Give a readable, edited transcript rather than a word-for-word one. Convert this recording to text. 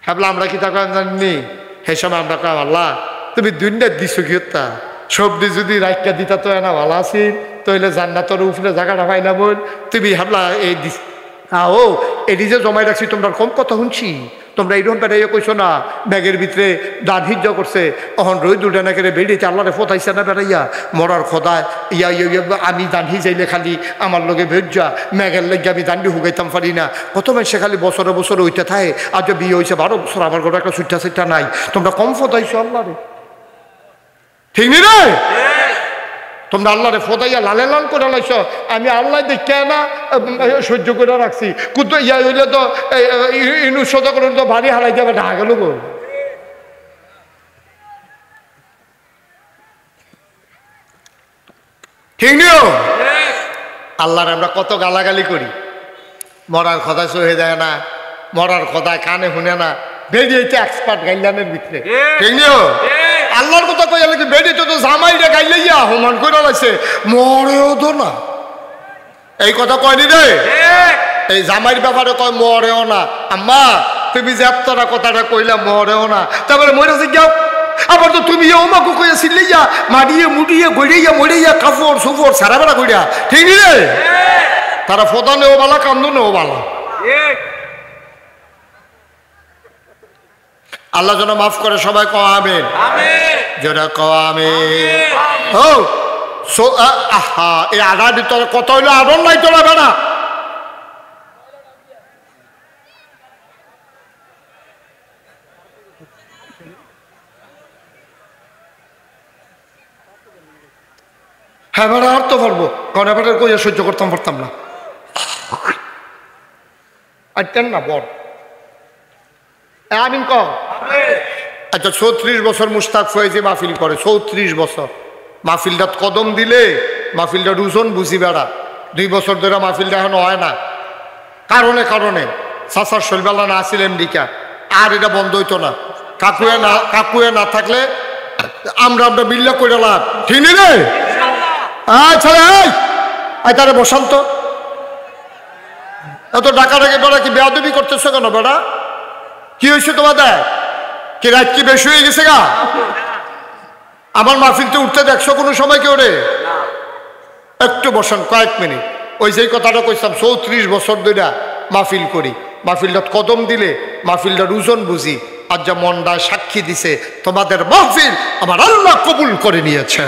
ভাবলাম আমরা কি তাকে জানি। সেই সময় আমরা কম আল্লাহ তুমি দুইটা দিছো কি হত্যা সবজি যদি রাইকা দিতা তো না ভালো আছি তইলে জান্নাতের উপরে জায়গাটা পাইলাম তুমি হাবলা এই দিস ও এটি যে জমাই রাখছি তোমরা কম কথা শুনছি তোমরা এইরকম বেড়াইয়া কইছো না ব্যাগের ভিতরে দাঁত হিজ্জ করছে অহন রই দুটা না করে বেরিয়েছে আল্লাহরে ফোটাইছে না বেড়াইয়া মরার খোদায় ইয়া আমি দাঁড়ি যাইলে খালি আমার লগে ভেজা ম্যাগের লেগে আমি দাঁড়ি হুগাইতাম পারি না কত মানুষে খালি বছরে বছরে ওইটা থাকে আজ বিয়ে হয়েছে 12 বছর আমার ঘরে একটা সুইটা সুইটা নাই তোমরা কম ফোটাইছো আল্লাহরে ঠিক নি রে তোমরা আল্লাহরে ফোদাইয়া লালে লাল করে লাইছ আমি আল্লাহ দেখে না সহ্য করে রাখছি কিন্তু ইয়া হইলে তো ইনু সোজা করে তো ভারী হারাই যাবে ঢাকা গেল গো ঠিক নিও আল্লাহর আমরা কত গালাগালি করি মরার কথা সহে যায় না মরার কথা কানে শুনে না বেরিয়েছে এক্সপার্ট গাইলানের ভিতরে ঠিক নিও আল্লাহর কথা কই কি বেরিয়েছে তো জামাইটা গাইলাইয়া হোমান করে লাইছে মরেও তো না এই কথা কয়নি রে এই জামাইর ব্যাপারে কয় মরেও না আম্মা তুমি যে আপনারা কথাটা কইলা মরেও না তারপরে মরেছে যাও আবার তো তুমি ওমাকু কইয়া সিলাইয়া মারিয়ে মুড়িয়ে গড়িয়া মরিয়া কাপড় সুপড় সারা বেড়া কইরা ঠিক নি রে তারা ফোদা নেও বালা কান্দো নেও বালা আল্লাহ যেন মাফ করে সবাই কও আমিন যেটা কও আমিন ও আহা এই আড়ার ভিতরে কত হইলো আড়ন নাই তোলা বেড়া হ্যাঁ বেড়া আর তো পারবো কারণ এবার কইয়া সহ্য করতাম পারতাম না আইতেন না বল আমিন কম আচ্ছা 34 বছর মুস্তাক ফয়েজি মাহফিল করে 34 বছর মাহফিলটা কদম দিলে মাহফিলটা রুজন বুঝি বেড়া 2 বছর ধরে মাহফিলটা এখনো হয় না কারণে কারণে চাচার শৈলবেলা না আসিলেন ডিকা আর এটা বন্ধ হইতো না কাকুয়ে না থাকলে আমরা বিল্লা করে লাভ ঠিক নেই রে আচ্ছা আয় তারে বসান্ত এত ডাকাডাকি বেড়া কি বেয়াদবি করতেছো কেন বেড়া কি হয়েছে তোমাদের কি রাত কি বেশি হয়ে গেছে গা আমার মাহফিলতে উঠতে দেখছো কোনো সময় কেউ রে একটু বসান কয়েক মিনিট ওই যেই কথাটা কইতাম 34 বছর ধরে মাহফিল করি মাহফিলটা কদম দিলে মাহফিলটা রুজন বুঝি আজ যা মনটা সাক্ষী দিছে তোমাদের মাহফিল আমার আল্লাহ কবুল করে নিয়েছে